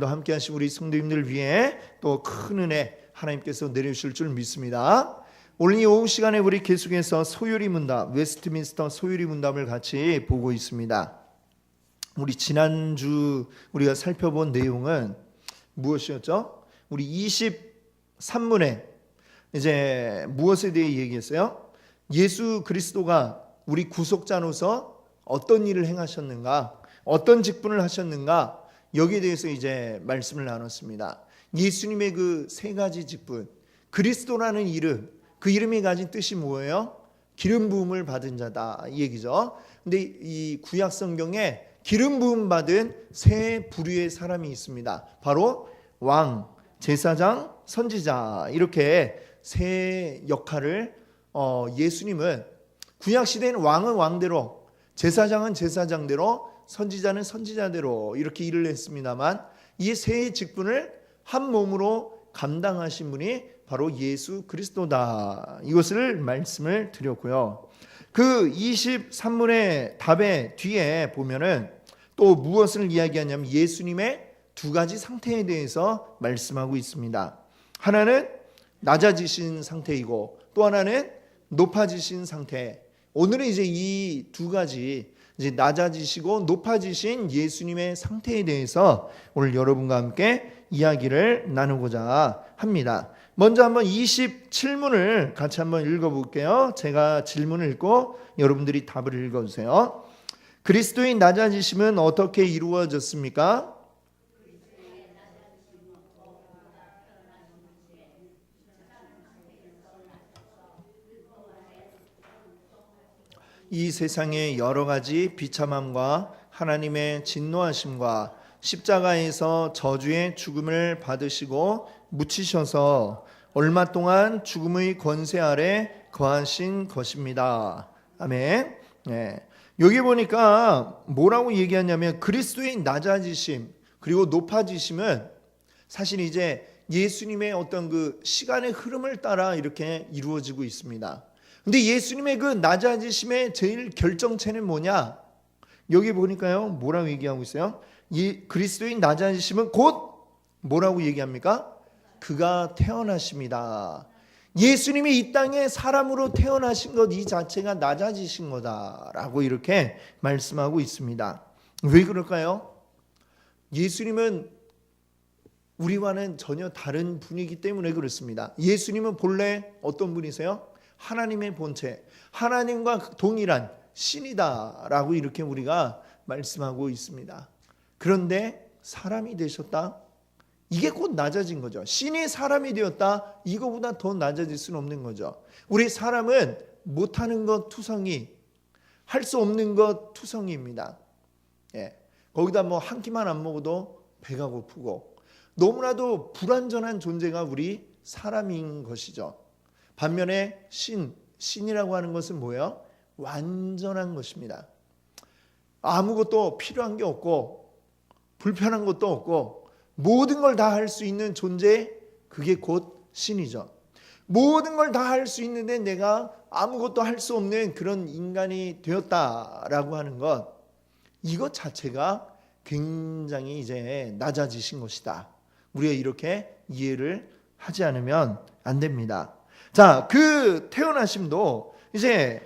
함께 하신 우리 성도님들 위해 또 큰 은혜 하나님께서 내려주실 줄 믿습니다. 오늘 이 오후 시간에 우리 계속해서 소유리 문답, 웨스트민스터 소유리 문답을 같이 보고 있습니다. 우리 지난주 우리가 살펴본 내용은 무엇이었죠? 우리 23문에 이제 무엇에 대해 얘기했어요? 예수 그리스도가 우리 구속자로서 어떤 일을 행하셨는가, 어떤 직분을 하셨는가, 여기에 대해서 이제 말씀을 나눴습니다. 예수님의 그 세 가지 직분, 그리스도라는 이름, 그 이름이 가진 뜻이 뭐예요? 기름 부음을 받은 자다, 이 얘기죠. 근데 이 구약 성경에 기름 부음 받은 세 부류의 사람이 있습니다. 바로 왕, 제사장, 선지자, 이렇게 세 역할을 예수님은 구약 시대는 왕은 왕대로, 제사장은 제사장대로, 선지자는 선지자대로 이렇게 일을 했습니다만, 이 세 직분을 한 몸으로 감당하신 분이 바로 예수 그리스도다, 이것을 말씀을 드렸고요. 그 23문의 답의 뒤에 보면은 또 무엇을 이야기하냐면 예수님의 두 가지 상태에 대해서 말씀하고 있습니다. 하나는 낮아지신 상태이고 또 하나는 높아지신 상태. 오늘은 이제 이 두 가지, 이제 낮아지시고 높아지신 예수님의 상태에 대해서 오늘 여러분과 함께 이야기를 나누고자 합니다. 먼저 한번 27문을 같이 한번 읽어볼게요. 제가 질문을 읽고 여러분들이 답을 읽어주세요. 그리스도의 낮아지심은 어떻게 이루어졌습니까? 이 세상의 여러 가지 비참함과 하나님의 진노하심과 십자가에서 저주의 죽음을 받으시고 묻히셔서 얼마 동안 죽음의 권세 아래 거하신 것입니다. 아멘. 네. 여기 보니까 뭐라고 얘기하냐면 그리스도의 낮아지심 그리고 높아지심은 사실 이제 예수님의 어떤 그 시간의 흐름을 따라 이렇게 이루어지고 있습니다. 근데 예수님의 그 낮아지심의 제일 결정체는 뭐냐? 여기 보니까요, 뭐라고 얘기하고 있어요? 이 그리스도의 낮아지심은 곧 뭐라고 얘기합니까? 그가 태어나십니다. 예수님이 이 땅에 사람으로 태어나신 것 이 자체가 낮아지신 거다라고 이렇게 말씀하고 있습니다. 왜 그럴까요? 예수님은 우리와는 전혀 다른 분이기 때문에 그렇습니다. 예수님은 본래 어떤 분이세요? 하나님의 본체, 하나님과 동일한 신이다라고 이렇게 우리가 말씀하고 있습니다. 그런데 사람이 되셨다? 이게 곧 낮아진 거죠. 신이 사람이 되었다? 이거보다 더 낮아질 수는 없는 거죠. 우리 사람은 못하는 것 투성이, 할 수 없는 것 투성이입니다. 예. 거기다 뭐 한 끼만 안 먹어도 배가 고프고 너무나도 불완전한 존재가 우리 사람인 것이죠. 반면에 신이라고 하는 것은 뭐예요? 완전한 것입니다. 아무것도 필요한 게 없고 불편한 것도 없고 모든 걸 다 할 수 있는 존재, 그게 곧 신이죠. 모든 걸 다 할 수 있는데 내가 아무것도 할 수 없는 그런 인간이 되었다라고 하는 것, 이것 자체가 굉장히 이제 낮아지신 것이다. 우리가 이렇게 이해를 하지 않으면 안 됩니다. 자, 그 태어나심도 이제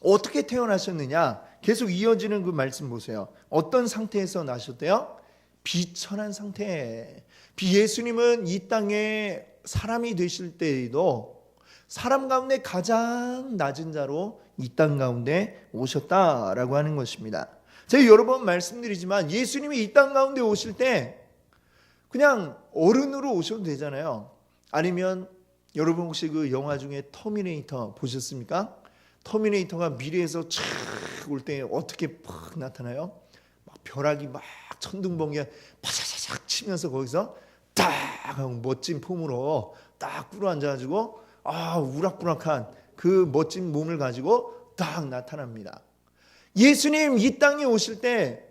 어떻게 태어나셨느냐? 계속 이어지는 그 말씀 보세요. 어떤 상태에서 나셨대요? 비천한 상태. 예수님은 이 땅에 사람이 되실 때에도 사람 가운데 가장 낮은 자로 이 땅 가운데 오셨다라고 하는 것입니다. 제가 여러 번 말씀드리지만 예수님이 이 땅 가운데 오실 때 그냥 어른으로 오셔도 되잖아요. 아니면 여러분 혹시 그 영화 중에 터미네이터 보셨습니까? 터미네이터가 미래에서 착 올 때 어떻게 팍 나타나요? 막 벼락이 막 천둥번개 파샤샤샥 치면서 거기서 딱 하고 멋진 폼으로 딱 꿇어앉아가지고 우락부락한 그 멋진 몸을 가지고 딱 나타납니다. 예수님 이 땅에 오실 때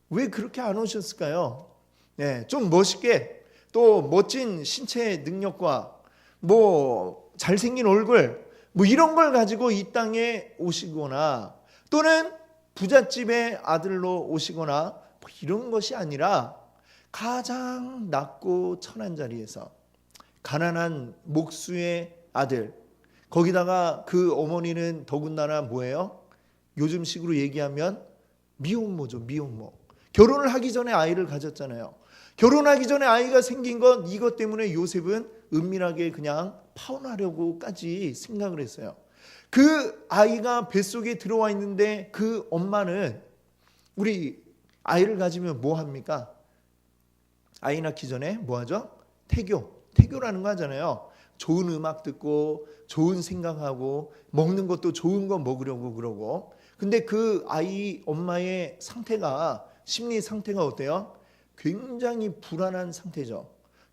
왜 그렇게 안 오셨을까요? 네, 좀 멋있게 또 멋진 신체 능력과 뭐 잘생긴 얼굴 뭐 이런 걸 가지고 이 땅에 오시거나 또는 부잣집의 아들로 오시거나 뭐 이런 것이 아니라 가장 낮고 천한 자리에서 가난한 목수의 아들, 거기다가 그 어머니는 더군다나 뭐예요? 요즘식으로 얘기하면 미혼모죠. 미혼모. 결혼을 하기 전에 아이를 가졌잖아요. 결혼하기 전에 아이가 생긴 건 이것 때문에 요셉은 은밀하게 그냥 파혼하려고까지 생각을 했어요. 그 아이가 뱃속에 들어와 있는데 그 엄마는 우리 아이를 가지면 뭐 합니까? 아이 낳기 전에 뭐 하죠? 태교라는 거 하잖아요. 좋은 음악 듣고 좋은 생각하고 먹는 것도 좋은 거 먹으려고 그러고. 근데 그 아이 엄마의 상태가, 심리 상태가 어때요? 굉장히 불안한 상태죠.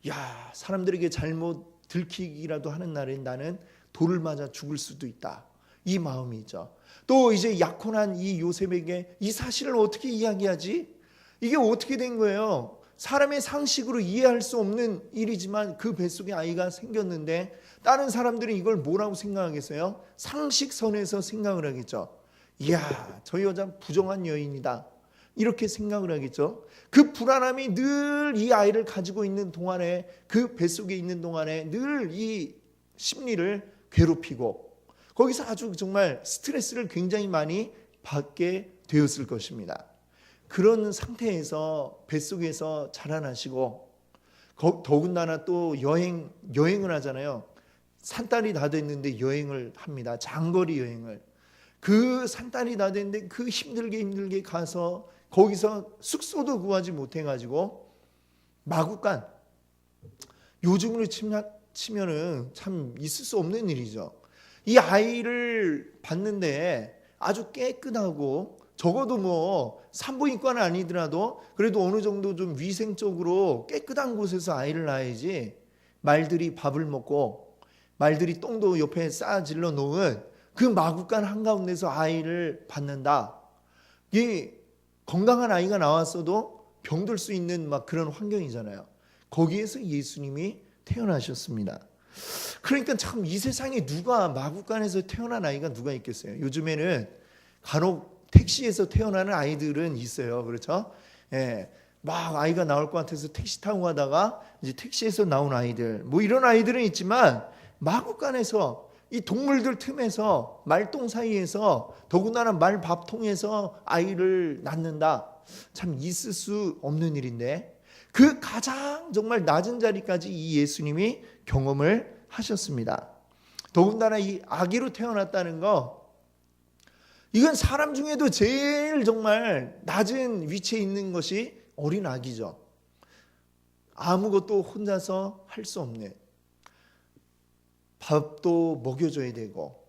야, 사람들에게 잘못 들키기라도 하는 날엔 나는 돌을 맞아 죽을 수도 있다. 이 마음이 있죠. 또 이제 약혼한 이 요셉에게 이 사실을 어떻게 이야기하지? 이게 어떻게 된 거예요? 사람의 상식으로 이해할 수 없는 일이지만 그 뱃속에 아이가 생겼는데 다른 사람들은 이걸 뭐라고 생각하겠어요? 상식선에서 생각을 하겠죠. 이야, 저 여자 부정한 여인이다. 이렇게 생각을 하겠죠. 그 불안함이 늘 이 아이를 가지고 있는 동안에, 그 뱃속에 있는 동안에 늘 이 심리를 괴롭히고 거기서 아주 정말 스트레스를 굉장히 많이 받게 되었을 것입니다. 그런 상태에서 뱃속에서 자라나시고 더군다나 또 여행을 하잖아요. 산딸이 다 됐는데 여행을 합니다. 장거리 여행을. 그 산딸이 다 됐는데 그 힘들게 가서 거기서 숙소도 구하지 못해가지고 마구간, 요즘으로 치면은 참 있을 수 없는 일이죠. 이 아이를 봤는데 아주 깨끗하고 적어도 뭐 산부인과는 아니더라도 그래도 어느 정도 좀 위생적으로 깨끗한 곳에서 아이를 낳아야지, 말들이 밥을 먹고 말들이 똥도 옆에 쌓아질러 놓은 그 마구간 한가운데서 아이를 받는다. 이 건강한 아이가 나왔어도 병들 수 있는 막 그런 환경이잖아요. 거기에서 예수님이 태어나셨습니다. 그러니까 참 이 세상에 누가 마구간에서 태어난 아이가 누가 있겠어요. 요즘에는 간혹 택시에서 태어나는 아이들은 있어요. 그렇죠? 예. 막 아이가 나올 것 같아서 택시 타고 가다가 이제 택시에서 나온 아이들, 뭐 이런 아이들은 있지만 마구간에서 이 동물들 틈에서 말똥 사이에서 더군다나 말밥통에서 아이를 낳는다. 참 있을 수 없는 일인데 그 가장 정말 낮은 자리까지 이 예수님이 경험을 하셨습니다. 더군다나 이 아기로 태어났다는 거, 이건 사람 중에도 제일 정말 낮은 위치에 있는 것이 어린 아기죠. 아무것도 혼자서 할 수 없는, 밥도 먹여줘야 되고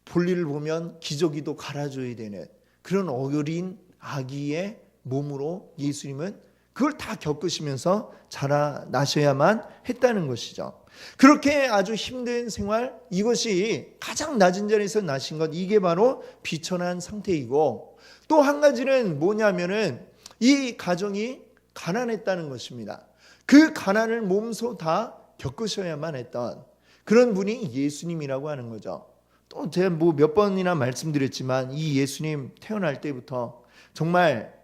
볼일을 보면 기저귀도 갈아줘야 되는 그런 어린 아기의 몸으로 예수님은 그걸 다 겪으시면서 자라나셔야만 했다는 것이죠. 그렇게 아주 힘든 생활, 이것이 가장 낮은 자리에서 나신 것, 이게 바로 비천한 상태이고, 또 한 가지는 뭐냐면은 이 가정이 가난했다는 것입니다. 그 가난을 몸소 다 겪으셔야만 했던 그런 분이 예수님이라고 하는 거죠. 또 제가 뭐 몇 번이나 말씀드렸지만 이 예수님 태어날 때부터 정말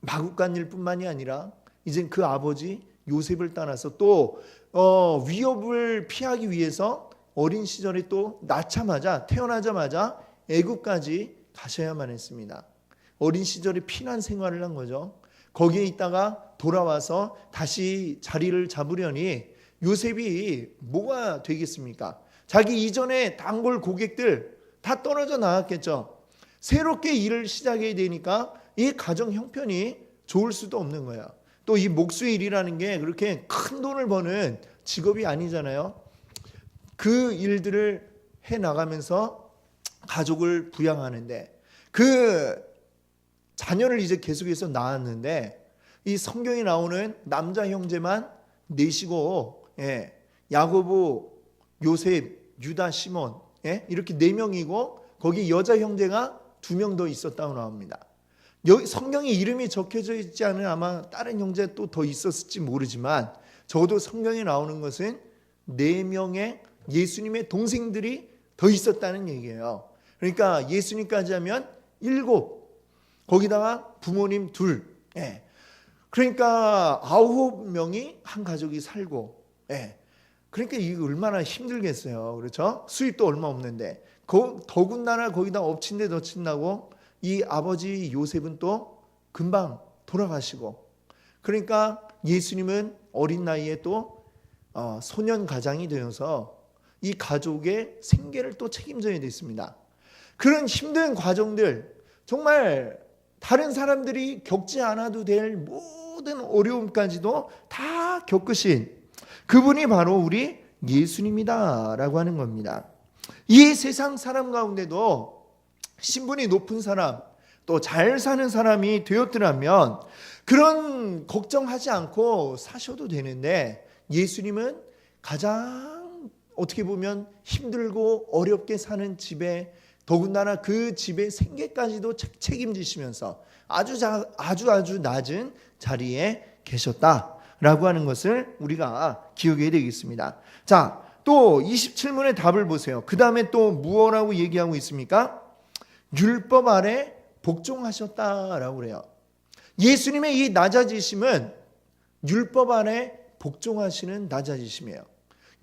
마구간일 뿐만이 아니라 이제 그 아버지 요셉을 떠나서 또 위협을 피하기 위해서 어린 시절에 또 태어나자마자 애국까지 가셔야만 했습니다. 어린 시절에 피난 생활을 한 거죠. 거기에 있다가 돌아와서 다시 자리를 잡으려니 요셉이 뭐가 되겠습니까? 자기 이전에 단골 고객들 다 떨어져 나갔겠죠. 새롭게 일을 시작해야 되니까 이 가정 형편이 좋을 수도 없는 거야. 또 이 목수의 일이라는 게 그렇게 큰 돈을 버는 직업이 아니잖아요. 그 일들을 해 나가면서 가족을 부양하는데 그 자녀를 이제 계속해서 낳았는데 이 성경에 나오는 남자 형제만 넷이고, 야고보, 요셉, 유다, 시몬, 이렇게 4명이고 거기 여자 형제가 2명 더 있었다고 나옵니다. 성경에 이름이 적혀져 있지 않은 아마 다른 형제 또 더 있었을지 모르지만 적어도 성경에 나오는 것은 4명의 예수님의 동생들이 더 있었다는 얘기예요. 그러니까 예수님까지 하면 7, 거기다가 부모님 2. 그러니까 9명이 한 가족이 살고, 예. 그러니까 이거 얼마나 힘들겠어요. 그렇죠? 수입도 얼마 없는데. 더군다나 거기다 엎친 데 덧친 나고 이 아버지 요셉은 또 금방 돌아가시고, 그러니까 예수님은 어린 나이에 또 소년 가장이 되어서 이 가족의 생계를 또 책임져야 됐습니다. 그런 힘든 과정들, 정말 다른 사람들이 겪지 않아도 될 모든 어려움까지도 다 겪으신 그분이 바로 우리 예수님이다라고 하는 겁니다. 이 세상 사람 가운데도 신분이 높은 사람, 또 잘 사는 사람이 되었더라면 그런 걱정하지 않고 사셔도 되는데, 예수님은 가장 어떻게 보면 힘들고 어렵게 사는 집에, 더군다나 그 집의 생계까지도 책임지시면서 아주 낮은 자리에 계셨다라고 하는 것을 우리가 기억해야 되겠습니다. 자, 또 27문의 답을 보세요. 그 다음에 또 무엇라고 얘기하고 있습니까? 율법 아래 복종하셨다라고 그래요. 예수님의 이 낮아지심은 율법 아래 복종하시는 낮아지심이에요.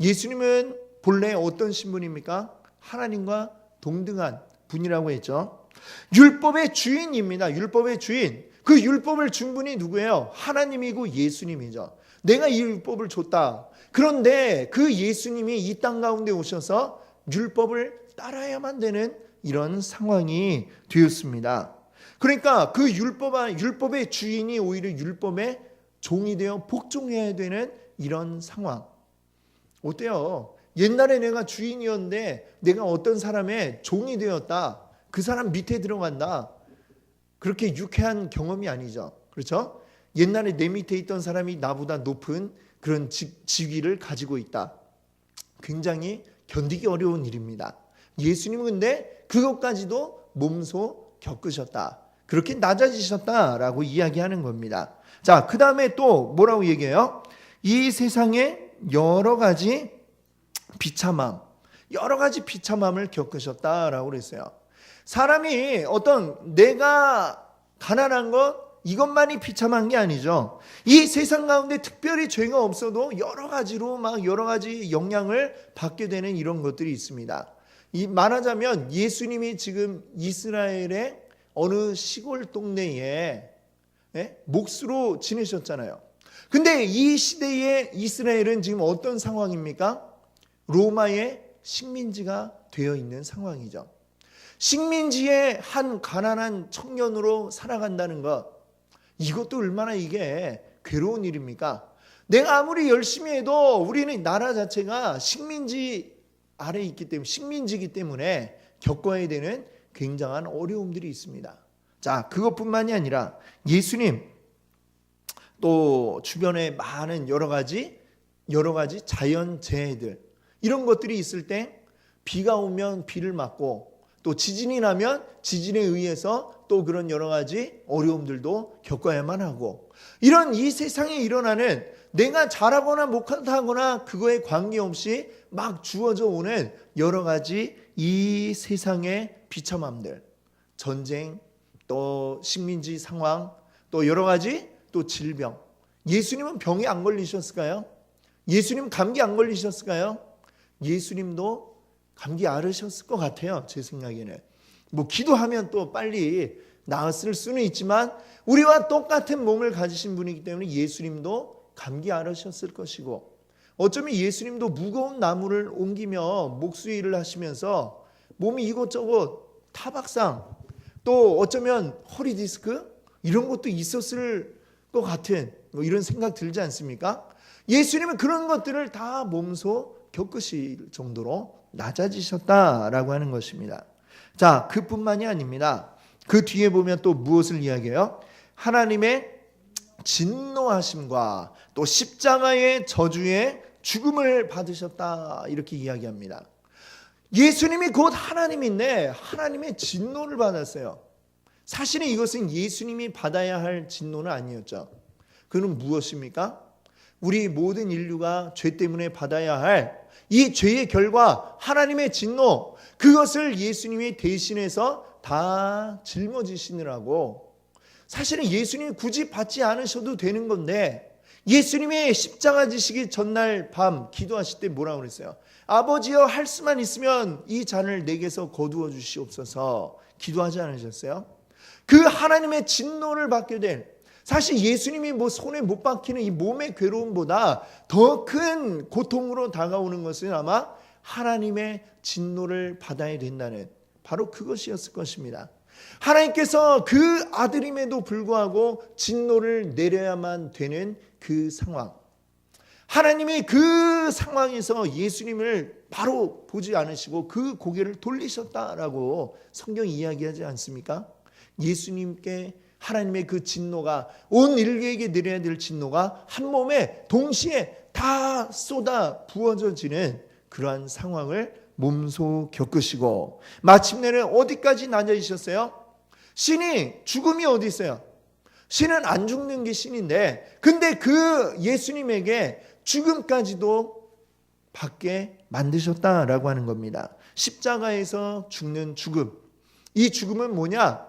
예수님은 본래 어떤 신분입니까? 하나님과 동등한 분이라고 했죠. 율법의 주인입니다. 율법의 주인. 그 율법을 준 분이 누구예요? 하나님이고 예수님이죠. 내가 이 율법을 줬다. 그런데 그 예수님이 이 땅 가운데 오셔서 율법을 따라야만 되는 이런 상황이 되었습니다. 그러니까 그 율법의 주인이 오히려 율법의 종이 되어 복종해야 되는 이런 상황. 어때요? 옛날에 내가 주인이었는데 내가 어떤 사람의 종이 되었다. 그 사람 밑에 들어간다. 그렇게 유쾌한 경험이 아니죠. 그렇죠? 옛날에 내 밑에 있던 사람이 나보다 높은 그런 직위를 가지고 있다. 굉장히 견디기 어려운 일입니다. 예수님은 근데 그것까지도 몸소 겪으셨다. 그렇게 낮아지셨다라고 이야기하는 겁니다. 자, 그 다음에 또 뭐라고 얘기해요? 이 세상에 여러 가지 비참함을 겪으셨다라고 그랬어요. 사람이 어떤 내가 가난한 것 이것만이 비참한 게 아니죠. 이 세상 가운데 특별히 죄가 없어도 여러 가지 영향을 받게 되는 이런 것들이 있습니다. 말하자면 예수님이 지금 이스라엘의 어느 시골 동네에 몫으로 지내셨잖아요. 근데 이 시대의 이스라엘은 지금 어떤 상황입니까? 로마의 식민지가 되어 있는 상황이죠. 식민지의 한 가난한 청년으로 살아간다는 것, 이것도 얼마나 이게 괴로운 일입니까? 내가 아무리 열심히 해도 우리는 나라 자체가 식민지 아래에 있기 때문에, 식민지이기 때문에 겪어야 되는 굉장한 어려움들이 있습니다. 자, 그것뿐만이 아니라 예수님 또 주변에 많은 여러 가지 자연재해들, 이런 것들이 있을 때 비가 오면 비를 맞고, 또 지진이 나면 지진에 의해서 또 그런 여러 가지 어려움들도 겪어야만 하고, 이런 이 세상에 일어나는 내가 잘하거나 못하거나 그거에 관계없이 막 주어져 오는 여러 가지 이 세상의 비참함들, 전쟁, 또 식민지 상황, 또 여러 가지 또 질병. 예수님은 병에 안 걸리셨을까요? 예수님 감기 안 걸리셨을까요? 예수님도 감기 앓으셨을 것 같아요. 제 생각에는. 기도하면 또 빨리 나았을 수는 있지만 우리와 똑같은 몸을 가지신 분이기 때문에 예수님도 감기 앓으셨을 것이고, 어쩌면 예수님도 무거운 나무를 옮기며 목수일을 하시면서 몸이 이것저것 타박상, 또 어쩌면 허리 디스크 이런 것도 있었을 것 같은 이런 생각 들지 않습니까? 예수님은 그런 것들을 다 몸소 겪으실 정도로 낮아지셨다라고 하는 것입니다. 자, 그뿐만이 아닙니다. 그 뒤에 보면 또 무엇을 이야기해요? 하나님의 진노하심과 또 십자가의 저주의 죽음을 받으셨다, 이렇게 이야기합니다. 예수님이 곧 하나님인데 하나님의 진노를 받았어요. 사실은 이것은 예수님이 받아야 할 진노는 아니었죠. 그는 무엇입니까? 우리 모든 인류가 죄 때문에 받아야 할 이 죄의 결과, 하나님의 진노, 그것을 예수님이 대신해서 다 짊어지시느라고 사실은 예수님이 굳이 받지 않으셔도 되는 건데 예수님의 십자가 지시기 전날 밤 기도하실 때 뭐라고 그랬어요? 아버지여 할 수만 있으면 이 잔을 내게서 거두어 주시옵소서 기도하지 않으셨어요? 그 하나님의 진노를 받게 된 사실 예수님이 뭐 손에 못 박히는 이 몸의 괴로움보다 더 큰 고통으로 다가오는 것은 아마 하나님의 진노를 받아야 된다는 바로 그것이었을 것입니다. 하나님께서 그 아들임에도 불구하고 진노를 내려야만 되는 그 상황, 하나님이 그 상황에서 예수님을 바로 보지 않으시고 그 고개를 돌리셨다라고 성경이 이야기하지 않습니까? 예수님께 하나님의 그 진노가 온 인류에게 내려야 될 진노가 한 몸에 동시에 다 쏟아 부어져지는 그러한 상황을 몸소 겪으시고 마침내는 어디까지 낮아지셨어요? 신이 죽음이 어디 있어요? 신은 안 죽는 게 신인데 근데 그 예수님에게 죽음까지도 받게 만드셨다라고 하는 겁니다. 십자가에서 죽는 죽음. 이 죽음은 뭐냐?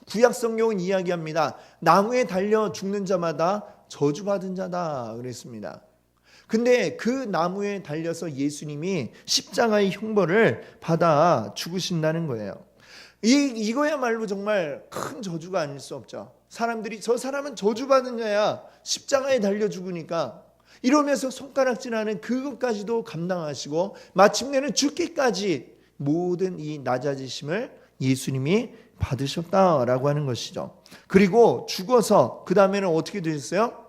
구약 성경은 이야기합니다. 나무에 달려 죽는 자마다 저주받은 자다 그랬습니다. 근데 그 나무에 달려서 예수님이 십자가의 형벌을 받아 죽으신다는 거예요. 이거야말로 정말 큰 저주가 아닐 수 없죠. 사람들이 저 사람은 저주받은 자야 십자가에 달려 죽으니까 이러면서 손가락질하는 그것까지도 감당하시고 마침내는 죽기까지 모든 이 낮아지심을 예수님이 받으셨다라고 하는 것이죠. 그리고 죽어서 그 다음에는 어떻게 되셨어요?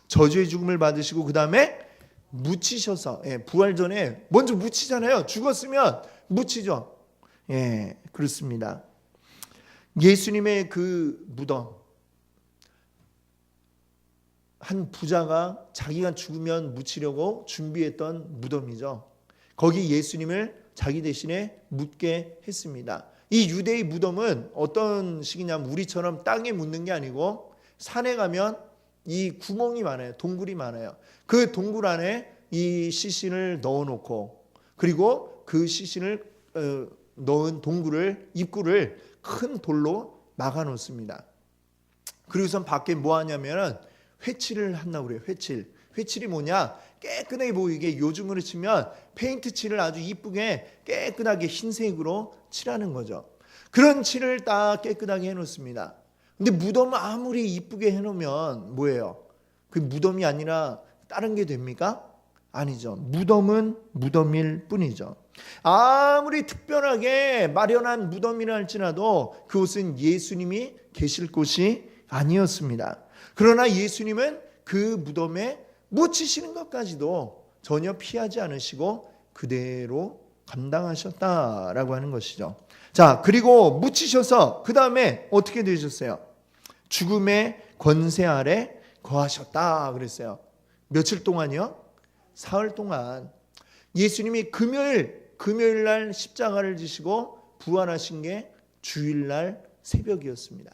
저주의 죽음을 받으시고 그 다음에 묻히셔서 부활 전에 먼저 묻히잖아요. 죽었으면 묻히죠. 그렇습니다. 예수님의 그 무덤, 한 부자가 자기가 죽으면 묻히려고 준비했던 무덤이죠. 거기 예수님을 자기 대신에 묻게 했습니다. 이 유대의 무덤은 어떤 식이냐면 우리처럼 땅에 묻는 게 아니고 산에 가면 이 구멍이 많아요. 동굴이 많아요. 그 동굴 안에 이 시신을 넣어놓고 그리고 그 시신을 넣은 동굴을 입구를 큰 돌로 막아놓습니다. 그리고선 밖에 뭐 하냐면은 회칠을 한다고 그래요. 회칠이 뭐냐? 깨끗하게 보이게 요즘으로 치면 페인트 칠을 아주 이쁘게 깨끗하게 흰색으로 칠하는 거죠. 그런 칠을 딱 깨끗하게 해놓습니다. 근데 무덤을 아무리 이쁘게 해놓으면 뭐예요? 그 무덤이 아니라 다른 게 됩니까? 아니죠. 무덤은 무덤일 뿐이죠. 아무리 특별하게 마련한 무덤이라 할지라도 그곳은 예수님이 계실 곳이 아니었습니다. 그러나 예수님은 그 무덤에 묻히시는 것까지도 전혀 피하지 않으시고 그대로 감당하셨다라고 하는 것이죠. 자, 그리고 묻히셔서 그 다음에 어떻게 되셨어요? 죽음의 권세 아래 거하셨다 그랬어요. 며칠 동안이요? 사흘 동안. 예수님이 금요일 날 십자가를 지시고 부활하신 게 주일날 새벽이었습니다.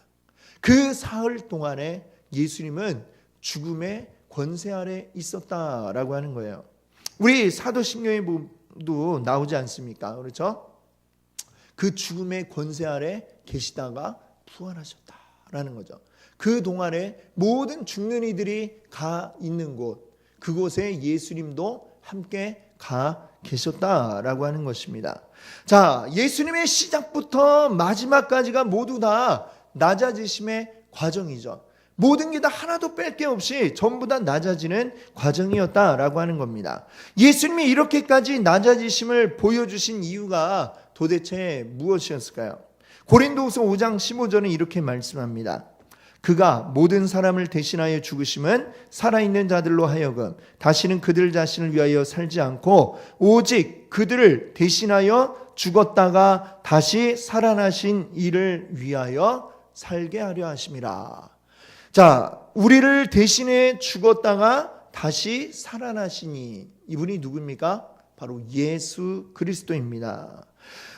그 사흘 동안에 예수님은 죽음의 권세 아래 있었다라고 하는 거예요. 우리 사도신경에도 나오지 않습니까? 그렇죠? 그 죽음의 권세 아래 계시다가 부활하셨다라는 거죠. 그 동안에 모든 죽는 이들이 가 있는 곳, 그곳에 예수님도 함께 가 계셨다라고 하는 것입니다. 자, 예수님의 시작부터 마지막까지가 모두 다 낮아지심의 과정이죠. 모든 게 다 하나도 뺄 게 없이 전부 다 낮아지는 과정이었다라고 하는 겁니다. 예수님이 이렇게까지 낮아지심을 보여주신 이유가 도대체 무엇이었을까요? 고린도후서 5장 15절은 이렇게 말씀합니다. 그가 모든 사람을 대신하여 죽으심은 살아있는 자들로 하여금 다시는 그들 자신을 위하여 살지 않고 오직 그들을 대신하여 죽었다가 다시 살아나신 이를 위하여 살게 하려 하심이라. 자, 우리를 대신해 죽었다가 다시 살아나시니 이분이 누굽니까? 바로 예수 그리스도입니다.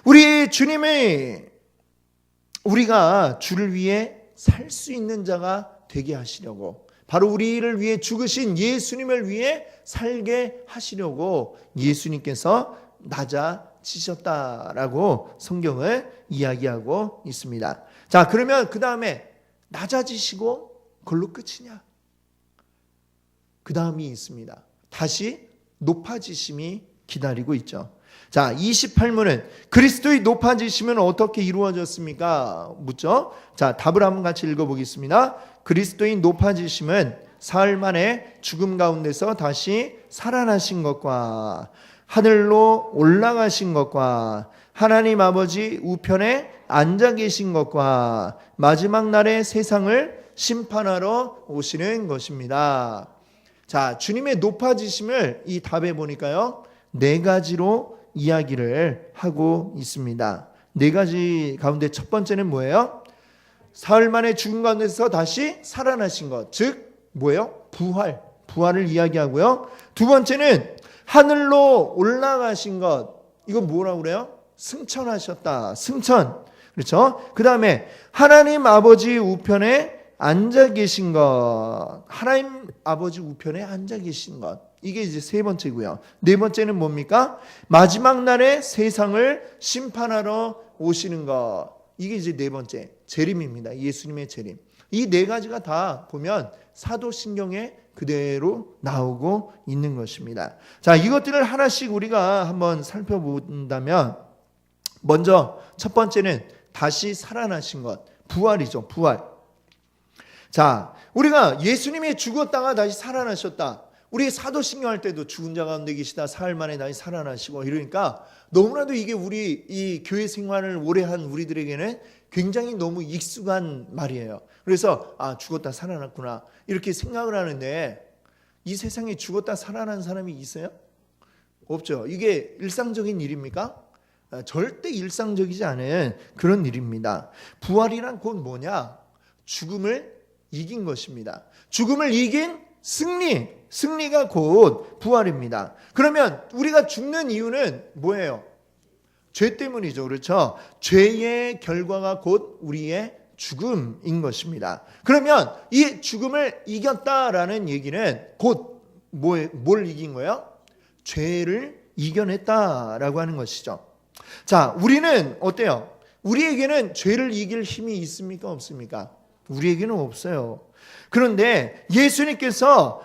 우리 주님이 우리가 주를 위해 살 수 있는 자가 되게 하시려고 바로 우리를 위해 죽으신 예수님을 위해 살게 하시려고 예수님께서 낮아지셨다라고 성경을 이야기하고 있습니다. 자, 그러면 그 다음에 낮아지시고 그걸로 끝이냐? 그 다음이 있습니다. 다시 높아지심이 기다리고 있죠. 자, 28문은 그리스도의 높아지심은 어떻게 이루어졌습니까? 묻죠. 자, 답을 한번 같이 읽어보겠습니다. 그리스도의 높아지심은 사흘 만에 죽음 가운데서 다시 살아나신 것과 하늘로 올라가신 것과 하나님 아버지 우편에 앉아 계신 것과 마지막 날에 세상을 심판하러 오시는 것입니다. 자, 주님의 높아지심을 이 답에 보니까요, 4가지로 이야기를 하고 있습니다. 4가지 가운데 첫 번째는 뭐예요? 사흘 만에 죽은 가운데서 다시 살아나신 것, 즉 뭐예요? 부활을 이야기하고요. 두 번째는 하늘로 올라가신 것, 이거 뭐라고 그래요? 승천하셨다. 승천. 그렇죠? 그 다음에 하나님 아버지 우편에 앉아 계신 것, 하나님 아버지 우편에 앉아 계신 것, 이게 이제 3번째고요. 4번째는 뭡니까? 마지막 날에 세상을 심판하러 오시는 것, 이게 이제 4번째 재림입니다. 예수님의 재림. 이 4가지가 다 보면 사도신경에 그대로 나오고 있는 것입니다. 자, 이것들을 하나씩 우리가 한번 살펴본다면, 먼저 첫 번째는 다시 살아나신 것, 부활이죠. 부활. 자, 우리가 예수님이 죽었다가 다시 살아나셨다. 우리 사도신경 할 때도 죽은 자 가운데 계시다, 사흘 만에 다시 살아나시고, 이러니까 너무나도 이게 우리 이 교회 생활을 오래 한 우리들에게는 굉장히 너무 익숙한 말이에요. 그래서 죽었다 살아났구나 이렇게 생각을 하는데, 이 세상에 죽었다 살아난 사람이 있어요? 없죠. 이게 일상적인 일입니까? 절대 일상적이지 않은 그런 일입니다. 부활이란 곧 뭐냐? 죽음을 이긴 것입니다. 죽음을 이긴 승리가 곧 부활입니다. 그러면 우리가 죽는 이유는 뭐예요? 죄 때문이죠. 그렇죠? 죄의 결과가 곧 우리의 죽음인 것입니다. 그러면 이 죽음을 이겼다라는 얘기는 곧 뭘 이긴 거예요? 죄를 이겨냈다라고 하는 것이죠. 자, 우리는 어때요? 우리에게는 죄를 이길 힘이 있습니까? 없습니까? 우리에게는 없어요. 그런데 예수님께서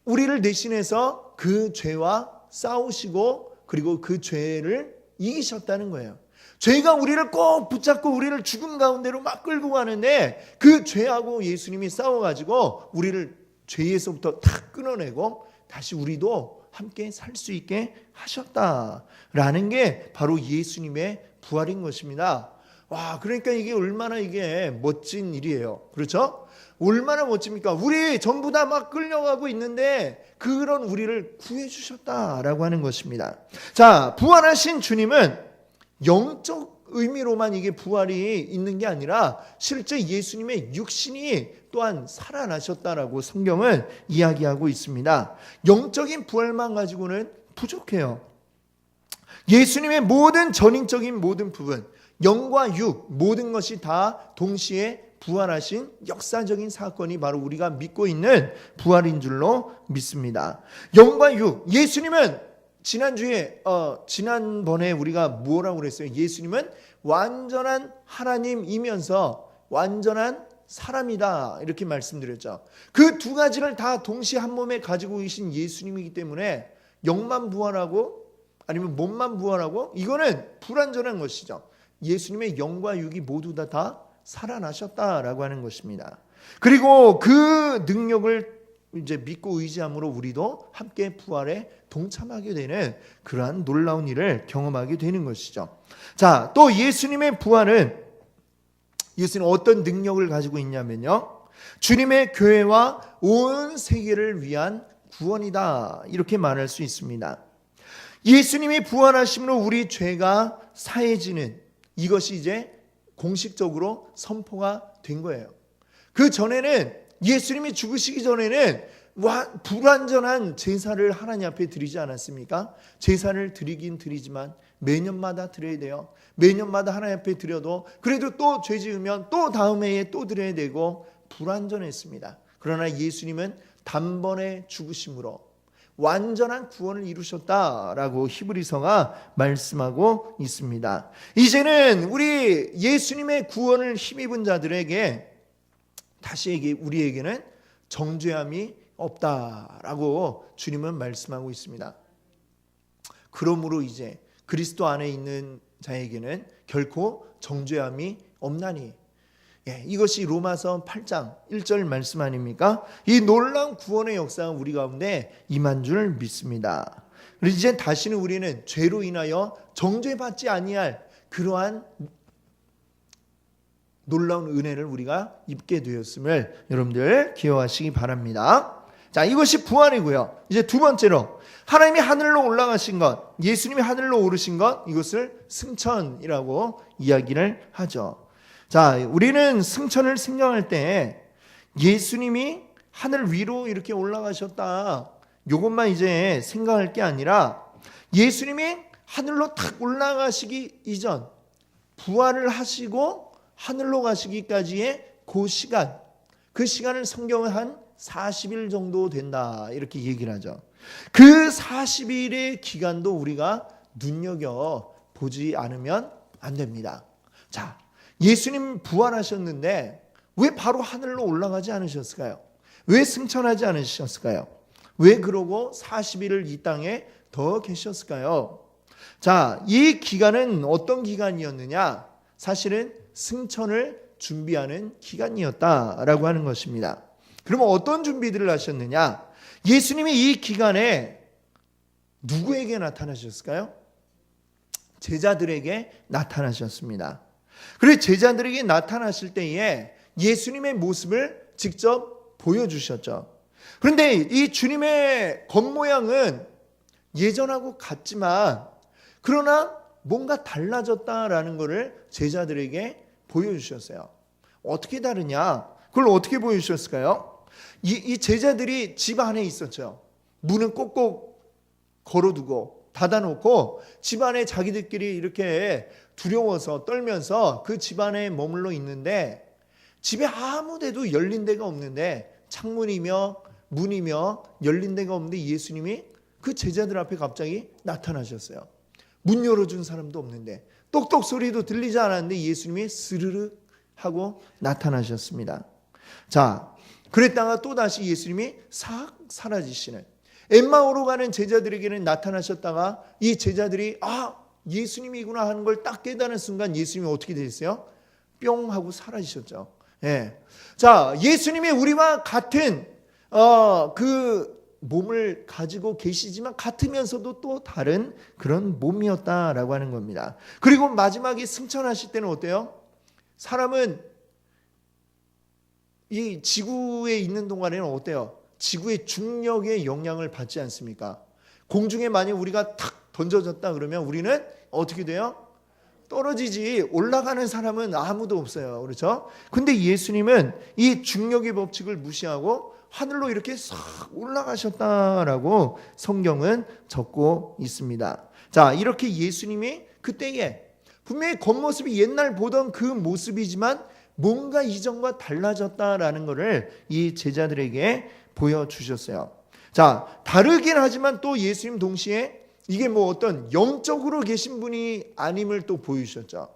우리를 대신해서 그 죄와 싸우시고, 그리고 그 죄를 이기셨다는 거예요. 죄가 우리를 꼭 붙잡고 우리를 죽음 가운데로 막 끌고 가는데, 그 죄하고 예수님이 싸워가지고 우리를 죄에서부터 탁 끊어내고 다시 우리도 함께 살 수 있게 하셨다라는 게 바로 예수님의 부활인 것입니다. 와, 그러니까 이게 얼마나 이게 멋진 일이에요. 그렇죠? 얼마나 멋집니까? 우리 전부 다 막 끌려가고 있는데 그런 우리를 구해주셨다라고 하는 것입니다. 자, 부활하신 주님은 영적 의미로만 이게 부활이 있는 게 아니라 실제 예수님의 육신이 또한 살아나셨다라고 성경은 이야기하고 있습니다. 영적인 부활만 가지고는 부족해요. 예수님의 모든 전인적인 모든 부분, 영과 육, 모든 것이 다 동시에 부활하신 역사적인 사건이 바로 우리가 믿고 있는 부활인 줄로 믿습니다. 영과 육, 예수님은 지난번에 우리가 뭐라고 그랬어요? 예수님은 완전한 하나님이면서 완전한 사람이다 이렇게 말씀드렸죠. 그 두 가지를 다 동시에 한 몸에 가지고 계신 예수님이기 때문에 영만 부활하고 아니면 몸만 부활하고 이거는 불완전한 것이죠. 예수님의 영과 육이 모두 다 살아나셨다라고 하는 것입니다. 그리고 그 능력을 이제 믿고 의지함으로 우리도 함께 부활에 동참하게 되는 그러한 놀라운 일을 경험하게 되는 것이죠. 자, 또 예수님의 부활은 예수님 어떤 능력을 가지고 있냐면요, 주님의 교회와 온 세계를 위한 구원이다 이렇게 말할 수 있습니다. 예수님이 부활하심으로 우리 죄가 사해지는 이것이 이제 공식적으로 선포가 된 거예요. 그 전에는 예수님이 죽으시기 전에는 불완전한 제사를 하나님 앞에 드리지 않았습니까? 제사를 드리긴 드리지만 매년마다 드려야 돼요. 매년마다 하나님 앞에 드려도 그래도 또 죄 지으면 또 다음 해에 또 드려야 되고 불완전했습니다. 그러나 예수님은 단번에 죽으심으로 완전한 구원을 이루셨다라고 히브리서가 말씀하고 있습니다. 이제는 우리 예수님의 구원을 힘입은 자들에게 다시 우리에게는 정죄함이 없다라고 주님은 말씀하고 있습니다. 그러므로 이제 그리스도 안에 있는 자에게는 결코 정죄함이 없나니. 이것이 로마서 8장 1절 말씀 아닙니까? 이 놀라운 구원의 역사가 우리 가운데 임한 줄 믿습니다. 그래서 이제 다시는 우리는 죄로 인하여 정죄받지 아니할 그러한 놀라운 은혜를 우리가 입게 되었음을 여러분들 기억하시기 바랍니다. 자, 이것이 부활이고요. 이제 두 번째로 하나님이 하늘로 올라가신 것, 예수님이 하늘로 오르신 것, 이것을 승천이라고 이야기를 하죠. 자, 우리는 승천을 생각할 때 예수님이 하늘 위로 이렇게 올라가셨다, 이것만 이제 생각할 게 아니라 예수님이 하늘로 탁 올라가시기 이전, 부활을 하시고 하늘로 가시기까지의 그 시간, 그 시간을 성경은 한 40일 정도 된다, 이렇게 얘기를 하죠. 그 40일의 기간도 우리가 눈여겨보지 않으면 안 됩니다. 자, 예수님 부활하셨는데 왜 바로 하늘로 올라가지 않으셨을까요? 왜 승천하지 않으셨을까요? 왜 그러고 40일을 이 땅에 더 계셨을까요? 자, 이 기간은 어떤 기간이었느냐? 사실은 승천을 준비하는 기간이었다라고 하는 것입니다. 그러면 어떤 준비들을 하셨느냐? 예수님이 이 기간에 누구에게 나타나셨을까요? 제자들에게 나타나셨습니다. 그리고 제자들에게 나타나실 때에 예수님의 모습을 직접 보여주셨죠. 그런데 이 주님의 겉모양은 예전하고 같지만 그러나 뭔가 달라졌다라는 것을 제자들에게 보여주셨어요. 어떻게 다르냐? 그걸 어떻게 보여주셨을까요? 이 제자들이 집 안에 있었죠. 문은 꼭꼭 걸어두고 닫아놓고 집 안에 자기들끼리 이렇게 두려워서 떨면서 그 집 안에 머물러 있는데 집에 아무 데도 열린 데가 없는데 창문이며 문이며 열린 데가 없는데 예수님이 그 제자들 앞에 갑자기 나타나셨어요. 문 열어준 사람도 없는데 똑똑 소리도 들리지 않았는데 예수님이 스르르 하고 나타나셨습니다. 자, 그랬다가 또다시 예수님이 싹 사라지시는, 엠마오로 가는 제자들에게는 나타나셨다가 이 제자들이 예수님이구나 하는 걸 딱 깨닫는 순간 예수님이 어떻게 되셨어요? 뿅 하고 사라지셨죠. 자, 예수님이 우리와 같은 그 몸을 가지고 계시지만 같으면서도 또 다른 그런 몸이었다라고 하는 겁니다. 그리고 마지막에 승천하실 때는 어때요? 사람은 이 지구에 있는 동안에는 어때요? 지구의 중력의 영향을 받지 않습니까? 공중에 만약 우리가 탁 던져졌다 그러면 우리는 어떻게 돼요? 떨어지지. 올라가는 사람은 아무도 없어요. 그렇죠? 근데 예수님은 이 중력의 법칙을 무시하고 하늘로 이렇게 싹 올라가셨다라고 성경은 적고 있습니다. 자, 이렇게 예수님이 그때에 분명히 겉모습이 옛날 보던 그 모습이지만 뭔가 이전과 달라졌다라는 것을 이 제자들에게 보여주셨어요. 자, 다르긴 하지만 또 예수님 동시에 이게 뭐 어떤 영적으로 계신 분이 아님을 또 보여주셨죠.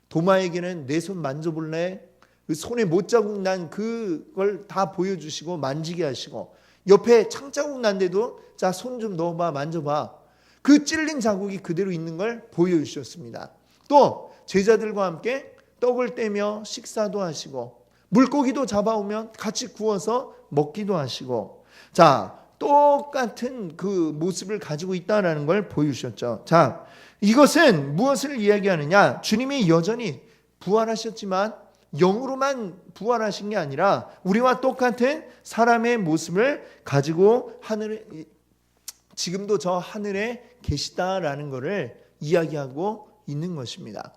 도마에게는 내 손 만져볼래? 그 손에 못자국 난 그걸 다 보여주시고 만지게 하시고, 옆에 창자국 난데도 자, 손 좀 넣어봐, 만져봐. 그 찔린 자국이 그대로 있는 걸 보여주셨습니다. 또 제자들과 함께 떡을 떼며 식사도 하시고 물고기도 잡아오면 같이 구워서 먹기도 하시고, 자, 똑같은 그 모습을 가지고 있다는 걸 보여주셨죠. 자, 이것은 무엇을 이야기하느냐? 주님이 여전히 부활하셨지만 영으로만 부활하신 게 아니라 우리와 똑같은 사람의 모습을 가지고 하늘에, 지금도 저 하늘에 계시다라는 것을 이야기하고 있는 것입니다.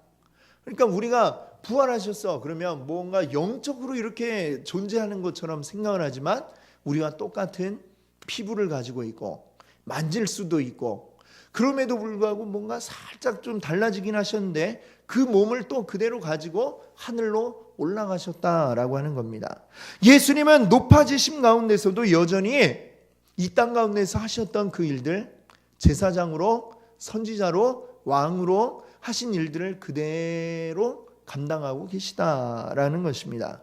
그러니까 우리가 부활하셨어 그러면 뭔가 영적으로 이렇게 존재하는 것처럼 생각을 하지만 우리와 똑같은 피부를 가지고 있고 만질 수도 있고, 그럼에도 불구하고 뭔가 살짝 좀 달라지긴 하셨는데 그 몸을 또 그대로 가지고 하늘로 올라가셨다라고 하는 겁니다. 예수님은 높아지심 가운데서도 여전히 이 땅 가운데서 하셨던 그 일들, 제사장으로, 선지자로, 왕으로 하신 일들을 그대로 감당하고 계시다라는 것입니다.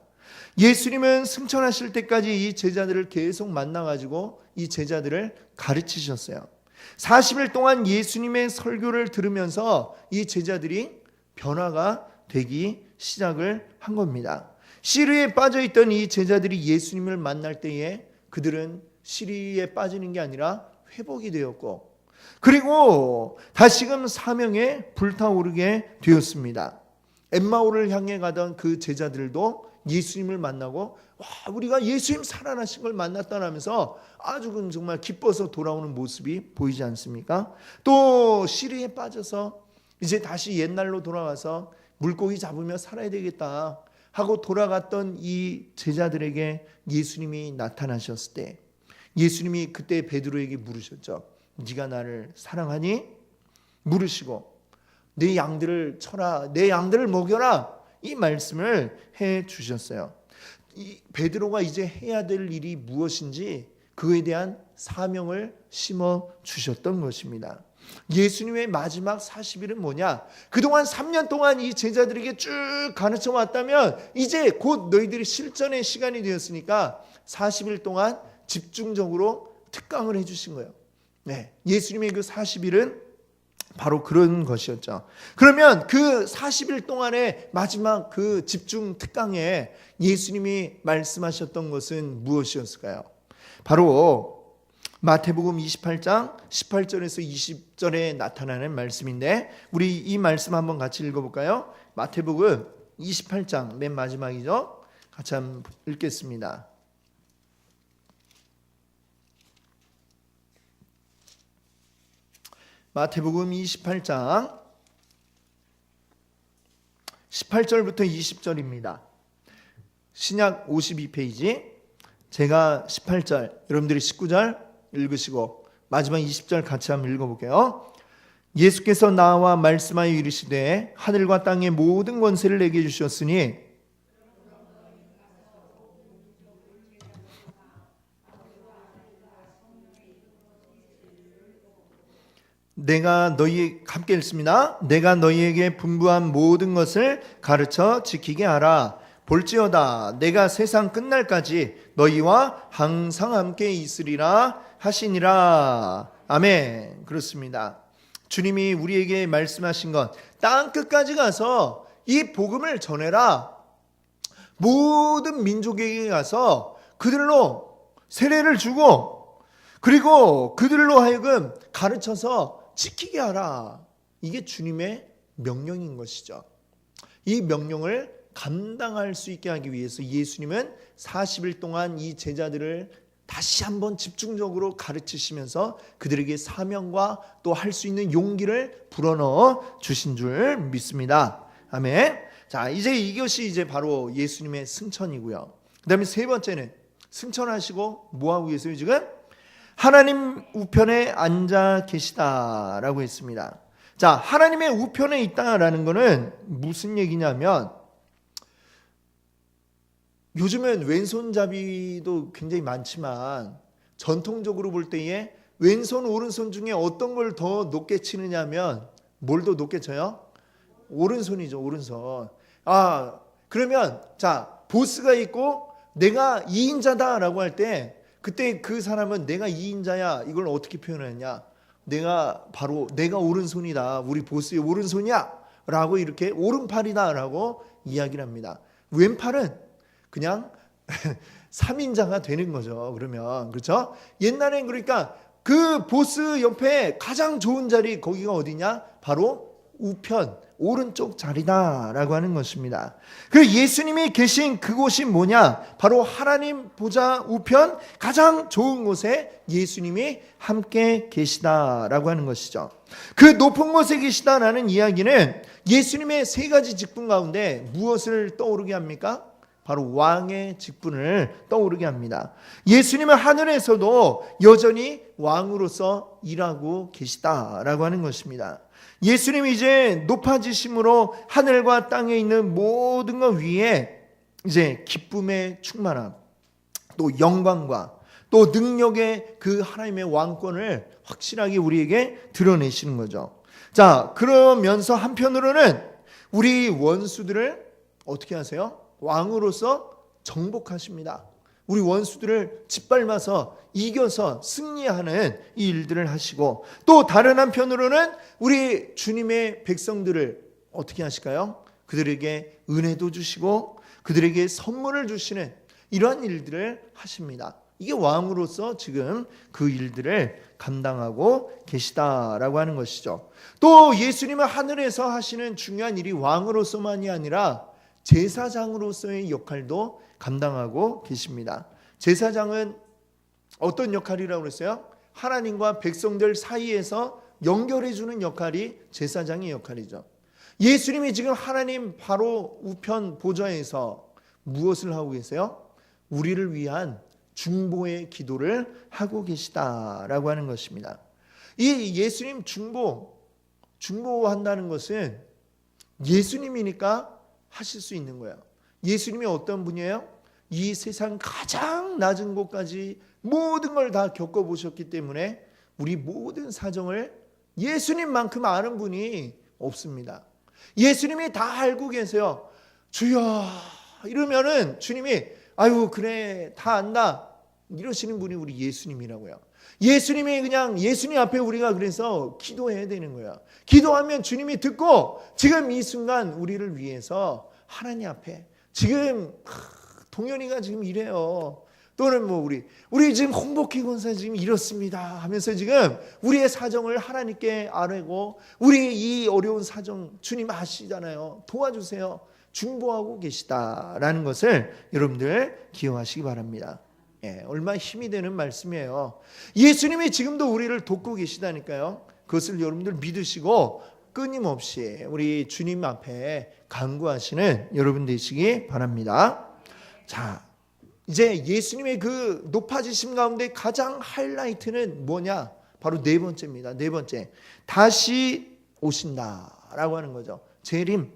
예수님은 승천하실 때까지 이 제자들을 계속 만나가지고 이 제자들을 가르치셨어요. 40일 동안 예수님의 설교를 들으면서 이 제자들이 변화가 되기 시작을 한 겁니다. 시리에 빠져있던 이 제자들이 예수님을 만날 때에 그들은 시리에 빠지는 게 아니라 회복이 되었고, 그리고 다시금 사명에 불타오르게 되었습니다. 엠마오를 향해 가던 그 제자들도 예수님을 만나고, 와, 우리가 예수님 살아나신 걸 만났다면서 아주 정말 기뻐서 돌아오는 모습이 보이지 않습니까? 또 시리에 빠져서 이제 다시 옛날로 돌아가서 물고기 잡으며 살아야 되겠다 하고 돌아갔던 이 제자들에게 예수님이 나타나셨을 때, 예수님이 그때 베드로에게 물으셨죠. 네가 나를 사랑하니? 물으시고 내 양들을 쳐라, 내 양들을 먹여라, 이 말씀을 해 주셨어요. 이 베드로가 이제 해야 될 일이 무엇인지 그에 대한 사명을 심어 주셨던 것입니다. 예수님의 마지막 40일은 뭐냐? 그동안 3년 동안 이 제자들에게 쭉 가르쳐 왔다면 이제 곧 너희들이 실전의 시간이 되었으니까 40일 동안 집중적으로 특강을 해주신 거예요. 네, 예수님의 그 40일은 바로 그런 것이었죠. 그러면 그 40일 동안의 마지막 그 집중 특강에 예수님이 말씀하셨던 것은 무엇이었을까요? 바로 마태복음 28장 18절에서 20절에 나타나는 말씀인데, 우리 이 말씀 한번 같이 읽어볼까요? 마태복음 28장 맨 마지막이죠. 같이 한번 읽겠습니다. 마태복음 28장 18절부터 20절입니다. 신약 52페이지, 제가 18절, 여러분들이 19절 읽으시고 마지막 20절 같이 한번 읽어볼게요. 예수께서 나와 말씀하여 이르시되 하늘과 땅의 모든 권세를 내게 주셨으니 내가 너희 함께 읽습니다. 내가 너희에게 분부한 모든 것을 가르쳐 지키게 하라. 볼지어다 내가 세상 끝날까지 너희와 항상 함께 있으리라 하시니라. 아멘. 그렇습니다. 주님이 우리에게 말씀하신 것, 땅 끝까지 가서 이 복음을 전해라. 모든 민족에게 가서 그들로 세례를 주고, 그리고 그들로 하여금 가르쳐서 지키게 하라. 이게 주님의 명령인 것이죠. 이 명령을 감당할 수 있게 하기 위해서 예수님은 40일 동안 이 제자들을 다시 한번 집중적으로 가르치시면서 그들에게 사명과 또 할 수 있는 용기를 불어넣어 주신 줄 믿습니다. 아멘. 자, 이것이 이제 바로 예수님의 승천이고요. 그 다음에 세 번째는 승천하시고 뭐하고 계세요 지금? 하나님 우편에 앉아 계시다라고 했습니다. 자, 하나님의 우편에 있다라는 것은 무슨 얘기냐면, 요즘은 왼손잡이도 굉장히 많지만 전통적으로 볼 때에 왼손 오른손 중에 어떤 걸 더 높게 치느냐 하면 뭘 더 높게 쳐요? 오른손이죠. 오른손. 그러면 자, 보스가 있고 내가 2인자다라고 할 때 그때 그 사람은 내가 2인자야 이걸 어떻게 표현하냐? 내가 오른손이다. 우리 보스의 오른손이야 라고, 이렇게 오른팔이다 라고 이야기를 합니다. 왼팔은 그냥 3인자가 되는 거죠. 그러면, 그렇죠? 옛날엔 그러니까 그 보스 옆에 가장 좋은 자리, 거기가 어디냐? 바로 우편, 오른쪽 자리다라고 하는 것입니다. 그 예수님이 계신 그곳이 뭐냐? 바로 하나님 보좌 우편 가장 좋은 곳에 예수님이 함께 계시다라고 하는 것이죠. 그 높은 곳에 계시다라는 이야기는 예수님의 세 가지 직분 가운데 무엇을 떠오르게 합니까? 바로 왕의 직분을 떠오르게 합니다. 예수님은 하늘에서도 여전히 왕으로서 일하고 계시다라고 하는 것입니다. 예수님이 이제 높아지심으로 하늘과 땅에 있는 모든 것 위에 이제 기쁨의 충만함, 또 영광과 또 능력의 그 하나님의 왕권을 확실하게 우리에게 드러내시는 거죠. 자, 그러면서 한편으로는 우리 원수들을 어떻게 하세요? 왕으로서 정복하십니다. 우리 원수들을 짓밟아서 이겨서 승리하는 이 일들을 하시고, 또 다른 한편으로는 우리 주님의 백성들을 어떻게 하실까요? 그들에게 은혜도 주시고 그들에게 선물을 주시는 이러한 일들을 하십니다. 이게 왕으로서 지금 그 일들을 감당하고 계시다라고 하는 것이죠. 또 예수님은 하늘에서 하시는 중요한 일이 왕으로서만이 아니라 제사장으로서의 역할도 감당하고 계십니다. 제사장은 어떤 역할이라고 그랬어요? 하나님과 백성들 사이에서 연결해 주는 역할이 제사장의 역할이죠. 예수님이 지금 하나님 바로 우편 보좌에서 무엇을 하고 계세요? 우리를 위한 중보의 기도를 하고 계시다라고 하는 것입니다. 이 예수님 중보한다는 것은 예수님이니까 하실 수 있는 거예요. 예수님이 어떤 분이에요? 이 세상 가장 낮은 곳까지 모든 걸 다 겪어보셨기 때문에 우리 모든 사정을 예수님만큼 아는 분이 없습니다. 예수님이 다 알고 계세요. 주여 이러면은 주님이 아유 그래 다 안다 이러시는 분이 우리 예수님이라고요. 예수님이 그냥 예수님 앞에 우리가 그래서 기도해야 되는 거야. 기도하면 주님이 듣고 지금 이 순간 우리를 위해서 하나님 앞에 지금 동현이가 지금 이래요. 또는 뭐 우리 지금 홍복희 권사 지금 이렇습니다 하면서 지금 우리의 사정을 하나님께 아뢰고 우리 이 어려운 사정 주님 아시잖아요. 도와주세요. 중보하고 계시다라는 것을 여러분들 기억하시기 바랍니다. 얼마나 힘이 되는 말씀이에요. 예수님이 지금도 우리를 돕고 계시다니까요. 그것을 여러분들 믿으시고 끊임없이 우리 주님 앞에 간구하시는 여러분 되시기 바랍니다. 자, 이제 예수님의 그 높아지심 가운데 가장 하이라이트는 뭐냐? 바로 네 번째입니다. 네 번째, 다시 오신다라고 하는 거죠. 재림.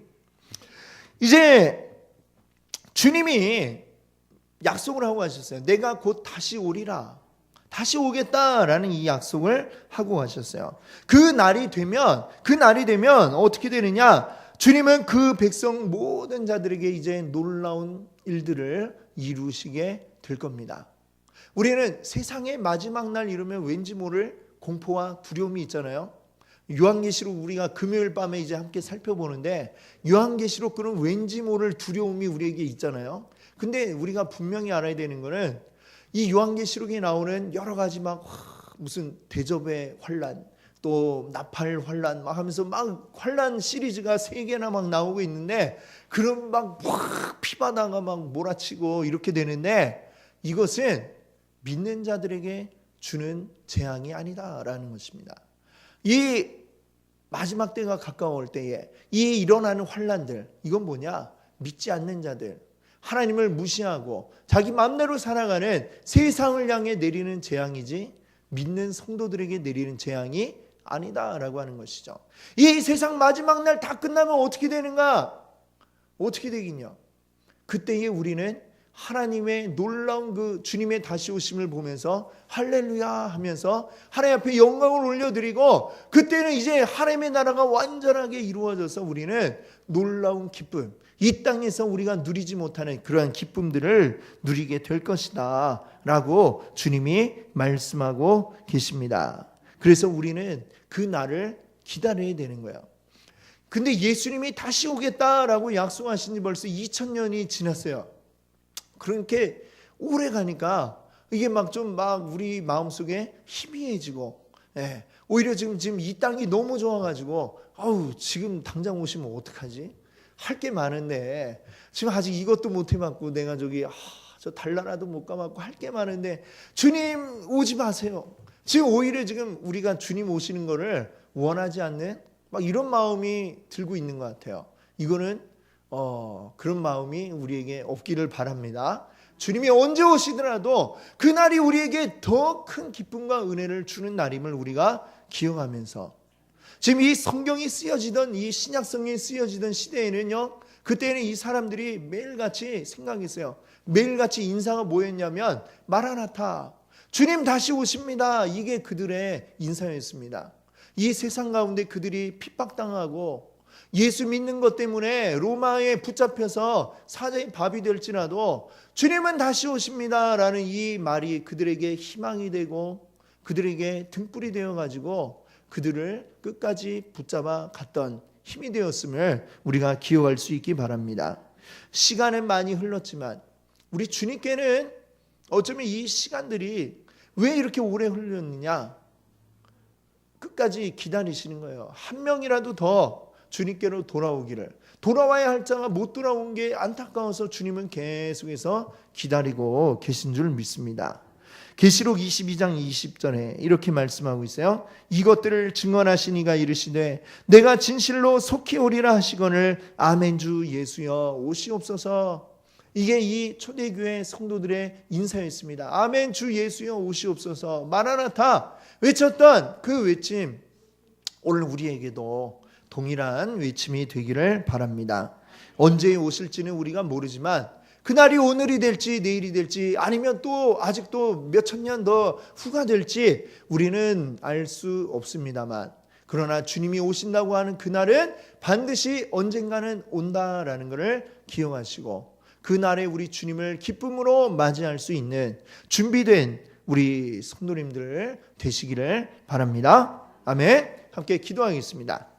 이제 주님이 약속을 하고 가셨어요. 내가 곧 다시 오리라. 다시 오겠다라는 이 약속을 하고 가셨어요. 그 날이 되면 어떻게 되느냐? 주님은 그 백성 모든 자들에게 이제 놀라운 일들을 이루시게 될 겁니다. 우리는 세상의 마지막 날 이르면 왠지 모를 공포와 두려움이 있잖아요. 요한계시록 우리가 금요일 밤에 이제 함께 살펴보는데 요한계시록 그런 왠지 모를 두려움이 우리에게 있잖아요. 근데 우리가 분명히 알아야 되는 거는 이 요한계시록에 나오는 여러 가지 막 무슨 대접의 환란, 또 나팔 환란 막 하면서 막 환란 시리즈가 3개나 막 나오고 있는데 그런 막 피바다가 막 몰아치고 이렇게 되는데 이것은 믿는 자들에게 주는 재앙이 아니다라는 것입니다. 이 마지막 때가 가까울 때에 이 일어나는 환란들 이건 뭐냐? 믿지 않는 자들, 하나님을 무시하고 자기 마음대로 살아가는 세상을 향해 내리는 재앙이지 믿는 성도들에게 내리는 재앙이 아니다라고 하는 것이죠. 이 세상 마지막 날 다 끝나면 어떻게 되는가? 어떻게 되겠냐? 그때에 우리는 하나님의 놀라운 그 주님의 다시 오심을 보면서 할렐루야 하면서 하나님 앞에 영광을 올려드리고 그때는 이제 하나님의 나라가 완전하게 이루어져서 우리는 놀라운 기쁨, 이 땅에서 우리가 누리지 못하는 그러한 기쁨들을 누리게 될 것이다 라고 주님이 말씀하고 계십니다. 그래서 우리는 그 날을 기다려야 되는 거예요. 근데 예수님이 다시 오겠다라고 약속하신 지 벌써 2000년이 지났어요. 그렇게 오래 가니까 이게 막 우리 마음속에 희미해지고, 오히려 지금 이 땅이 너무 좋아가지고, 지금 당장 오시면 어떡하지? 할 게 많은데, 지금 아직 이것도 못 해봤고, 내가 저 달나라도 못 가봤고, 할 게 많은데, 주님 오지 마세요. 지금 오히려 지금 우리가 주님 오시는 거를 원하지 않는 막 이런 마음이 들고 있는 것 같아요. 이거는 그런 마음이 우리에게 없기를 바랍니다. 주님이 언제 오시더라도 그날이 우리에게 더 큰 기쁨과 은혜를 주는 날임을 우리가 기억하면서 지금 이 성경이 쓰여지던 이 신약 성경이 쓰여지던 시대에는요, 그때는 이 사람들이 매일같이 생각했어요. 매일같이 인사가 뭐였냐면 마라나타, 주님 다시 오십니다. 이게 그들의 인사였습니다. 이 세상 가운데 그들이 핍박당하고 예수 믿는 것 때문에 로마에 붙잡혀서 사자의 밥이 될지라도 주님은 다시 오십니다 라는 이 말이 그들에게 희망이 되고 그들에게 등불이 되어가지고 그들을 끝까지 붙잡아 갔던 힘이 되었음을 우리가 기억할 수 있기 바랍니다. 시간은 많이 흘렀지만 우리 주님께는 어쩌면 이 시간들이 왜 이렇게 오래 흘렀느냐, 끝까지 기다리시는 거예요. 한 명이라도 더 주님께로 돌아오기를, 돌아와야 할 자가 못 돌아온 게 안타까워서 주님은 계속해서 기다리고 계신 줄 믿습니다. 계시록 22장 20절에 이렇게 말씀하고 있어요. 이것들을 증언하시니가 이르시되 내가 진실로 속히 오리라 하시거늘 아멘 주 예수여 오시옵소서. 이게 이 초대교회 성도들의 인사였습니다. 아멘 주 예수여 오시옵소서. 마라나타 외쳤던 그 외침, 오늘 우리에게도 동일한 외침이 되기를 바랍니다. 언제 오실지는 우리가 모르지만 그날이 오늘이 될지 내일이 될지 아니면 또 아직도 몇천 년 더 후가 될지 우리는 알 수 없습니다만, 그러나 주님이 오신다고 하는 그날은 반드시 언젠가는 온다라는 것을 기억하시고 그날에 우리 주님을 기쁨으로 맞이할 수 있는 준비된 우리 성도님들 되시기를 바랍니다. 아멘. 함께 기도하겠습니다.